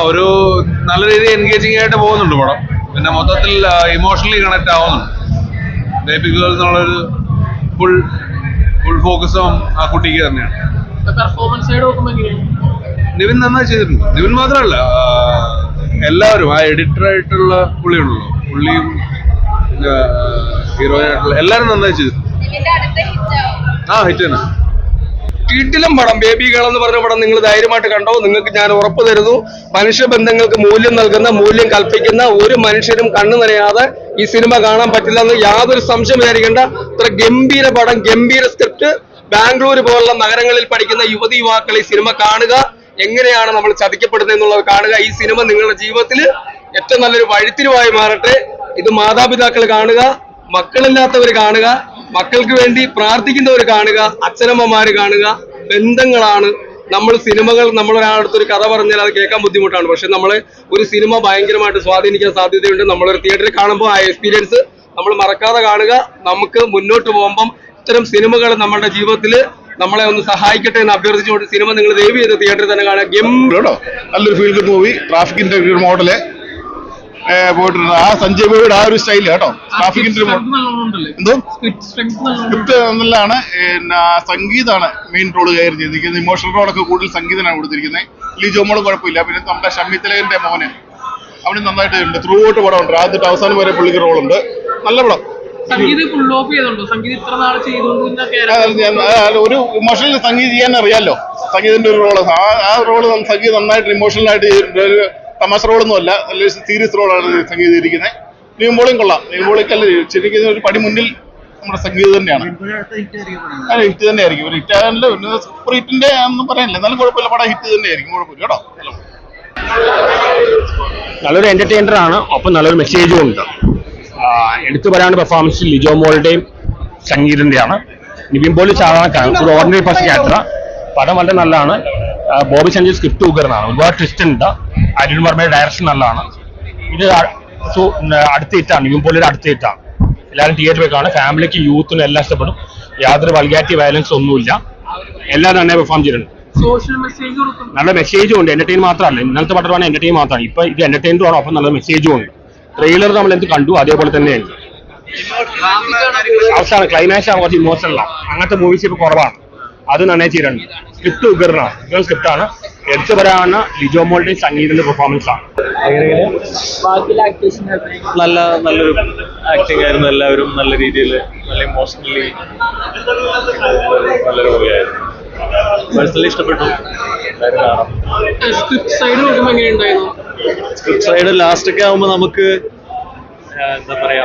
ഒരു നല്ല രീതിയിൽ എൻഗേജിംഗ് ആയിട്ട് പോകുന്നുണ്ട് പടം. പിന്നെ മൊത്തത്തിൽ ഇമോഷണലി കണക്ട് ആവുന്നുണ്ട്. ബേബി ഗേൾ എന്നുള്ളൊരു ഫുൾ ഫോക്കസും ആ കുട്ടിക്ക് തന്നെയാണ്. നിവിൻ നന്നായി ചെയ്തിട്ടുണ്ട്. നിവിൻ മാത്രമല്ല, എല്ലാവരും ആ എഡിറ്ററായിട്ടുള്ള പുള്ളിയുണ്ടല്ലോ, പുള്ളിയും ഹീറോയിനായിട്ടുള്ള എല്ലാവരും നന്നായി ചെയ്തിട്ടുണ്ട്. ഹിറ്റ് തന്നെ. വീട്ടിലും പടം ബേബി ഗേൾ എന്ന് പറഞ്ഞ പടം നിങ്ങൾ ധൈര്യമായിട്ട് കണ്ടോ. നിങ്ങൾക്ക് ഞാൻ ഉറപ്പ് തരുന്നു, മനുഷ്യബന്ധങ്ങൾക്ക് മൂല്യം നൽകുന്ന, മൂല്യം കൽപ്പിക്കുന്ന ഒരു മനുഷ്യരും കണ്ണു നനയാതെ ഈ സിനിമ കാണാൻ പറ്റില്ലെന്ന് യാതൊരു സംശയം വിചാരിക്കേണ്ട. ഇത്ര ഗംഭീര പടം, ഗംഭീര സ്ക്രിപ്റ്റ്. ബാംഗ്ലൂർ പോലുള്ള നഗരങ്ങളിൽ പഠിക്കുന്ന യുവതി യുവാക്കൾ ഈ സിനിമ കാണുക. എങ്ങനെയാണ് നമ്മൾ ചതിക്കപ്പെടുന്നത് എന്നുള്ളത് കാണുക. ഈ സിനിമ നിങ്ങളുടെ ജീവിതത്തിൽ ഏറ്റവും നല്ലൊരു വഴിത്തിരിവായി മാറട്ടെ. ഇത് മാതാപിതാക്കൾ കാണുക, മക്കളില്ലാത്തവർ കാണുക, മക്കൾക്ക് വേണ്ടി പ്രാർത്ഥിക്കുന്നവർ കാണുക, അച്ഛനമ്മമാര് കാണുക. ബന്ധങ്ങളാണ് നമ്മൾ സിനിമകൾ. നമ്മളൊരാളടുത്തൊരു കഥ പറഞ്ഞാൽ അത് കേൾക്കാൻ ബുദ്ധിമുട്ടാണ്. പക്ഷെ നമ്മളെ ഒരു സിനിമ ഭയങ്കരമായിട്ട് സ്വാധീനിക്കാൻ സാധ്യതയുണ്ട്. നമ്മളൊരു തിയേറ്ററിൽ കാണുമ്പോൾ ആ എക്സ്പീരിയൻസ് നമ്മൾ മറക്കാതെ കാണുക. നമുക്ക് മുന്നോട്ട് പോകുമ്പം ഇത്തരം സിനിമകൾ നമ്മുടെ ജീവിതത്തിൽ നമ്മളെ ഒന്ന് സഹായിക്കട്ടെ എന്ന് അഭ്യർത്ഥിച്ചുകൊണ്ട് സിനിമ നിങ്ങൾ ദയവ് ചെയ്ത് തിയേറ്ററിൽ തന്നെ കാണുക. നല്ലൊരു ഫീൽ ഗുഡ് മൂവി. ട്രാഫിക്കിന്റെ മോഡല് പോയിട്ടുണ്ട്. ആ സഞ്ജയ് ബോബിയുടെ ആ ഒരു സ്റ്റൈല് കേട്ടോ. ട്രാഫിക്കിന്റെ എന്തോ സ്ക്രിപ്റ്റ് നല്ലതാണ്. പിന്നെ സംഗീതമാണ് മെയിൻ റോള് കയറി ചെയ്തിരിക്കുന്നത്. ഇമോഷണൽ റോളൊക്കെ കൂടുതൽ സംഗീതമാണ് കൊടുത്തിരിക്കുന്നത്. ലിജോ മോള് കുഴപ്പമില്ല. പിന്നെ നമ്മുടെ ഷമ്മി തിലകന്റെ മോന് അവന് നന്നായിട്ട് ഉണ്ട്. ത്രൂ ഔട്ട് പടം ഉണ്ട്. ആദ്യത്തെ അവസാനം വരെ പുള്ളിക്ക് റോളുണ്ട്. നല്ല പടം. ഒരു ഇമോഷണൽ സംഗീതം ചെയ്യാൻ അറിയാലോ. സംഗീതത്തിന്റെ ഒരു റോള്, ആ റോള് സംഗീതം നന്നായിട്ട് ഇമോഷണലായിട്ട് തമാശ റോളൊന്നും അല്ല, നല്ലൊരു സീരിയസ് റോളാണ് സംഗീതം ഇരിക്കുന്നത്. നിവിൻപോളിയും കൊള്ളാം. നിവിൻപോളിക്കല്ല ശരിക്കും ഒരു പടി മുന്നിൽ നമ്മുടെ സംഗീതം തന്നെയാണ്. ഹിറ്റ് തന്നെ ആയിരിക്കും. ഒരു ഹിറ്റാണല്ലോ. സൂപ്പർ ഹിറ്റിന്റെ ഒന്നും പറയാനില്ല. എന്നാലും കുഴപ്പമില്ല, പടം ഹിറ്റ് തന്നെ ആയിരിക്കും. കുഴപ്പമില്ല കേട്ടോ. നല്ലൊരു എന്റർടൈനർ ആണ്. ഒപ്പം നല്ലൊരു മെസ്സേജും ഉണ്ട്. എടുത്തു പറയാനുള്ള പെർഫോമൻസ് ലിജോ മോളുടെയും സംഗീതന്റെയാണ്. നിവിൻ പോളി സാധാരണക്കാരൻ, ഒരു ഓർഡിനറി ഫസ്റ്റ് ക്യാരക്ടർ. പടം വളരെ നല്ലതാണ്. ബോബി സഞ്ജയ് സ്ക്രിപ്റ്റ് ഉഗ്രനാണ്. ഒരുപാട് ട്വിസ്റ്റ് ഉണ്ട്. അരുൺ വർമ്മയുടെ ഡയറക്ഷൻ നല്ലതാണ്. ഇത് അടുത്ത ഹിറ്റാണ്. നിവിൻ പോളിയുടെ അടുത്ത ഹിറ്റാണ്. എല്ലാവരും തിയേറ്ററിൽ കാണും. ഫാമിലിക്ക്, യൂത്തിനും എല്ലാം ഇഷ്ടപ്പെടും. യാതൊരു വൾഗാരിറ്റി വയലൻസ് ഒന്നുമില്ല. എല്ലാവരും നന്നായി പെർഫോം ചെയ്തിട്ടുണ്ട്. നല്ല മെസ്സേജും ഉണ്ട്. എന്റർടൈൻ മാത്രമല്ല. ഇന്നലത്തെ പടമാണ് എന്റർടൈൻ മാത്രമാണ്. ഇപ്പൊ ഇത് എന്റർടൈനും ആണ്. ഒപ്പം നല്ല മെസ്സേജും ഉണ്ട്. ട്രെയിലർ നമ്മൾ എന്ത് കണ്ടു അതേപോലെ തന്നെയാണ്. അവസാനം ക്ലൈമാക്സ് ആണ് കുറച്ച് ഇമോഷണലാണ്. അങ്ങനത്തെ മൂവീസ് ഇപ്പൊ കുറവാണ്. അത് നന്നായി ചെയ്തിട്ടുണ്ട്. സ്ക്രിപ്റ്റ് ഉഗ്രനാണ്. ഉഗ്രൻ സ്ക്രിപ്റ്റാണ്. എടുത്തു പറയാവുന്ന ലിജോ മോളുടെയും സംഗീതത്തിന്റെ പെർഫോമൻസ് ആണ്. നല്ലൊരു ആക്ടിംഗ് ആയിരുന്നു. എല്ലാവരും നല്ല രീതിയിൽ നല്ല ഇമോഷണലി നല്ലൊരു മൂവിയായിരുന്നു. പേഴ്സണലി ഇഷ്ടപ്പെട്ടു. സ്ക്രിപ്റ്റ് സൈഡ് ലാസ്റ്റ് ഒക്കെ ആവുമ്പോൾ നമുക്ക് എന്താ പറയാ,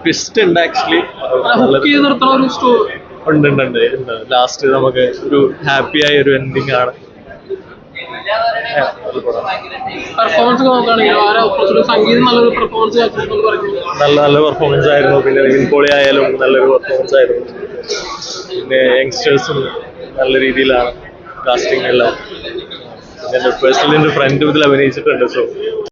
ട്വിസ്റ്റ് ഉണ്ട് ആക്ച്വലി. ഉണ്ട്. ലാസ്റ്റ് നമുക്ക് ഒരു ഹാപ്പി ആയ ഒരു എൻഡിങ് ആണ്. നല്ല പെർഫോമൻസ് ആയിരുന്നു. പിന്നെ നിവിൻ പോളി ആയാലും നല്ലൊരു പെർഫോമൻസ് ആയിരുന്നു. പിന്നെ യങ്സ്റ്റേഴ്സും നല്ല രീതിയിലാണ് കാസ്റ്റിംഗ് എല്ലാം. പിന്നെ പേഴ്സണലി എൻ്റെ ഫ്രണ്ട് ഇതിൽ അഭിനയിച്ചിട്ടുണ്ട്. സോ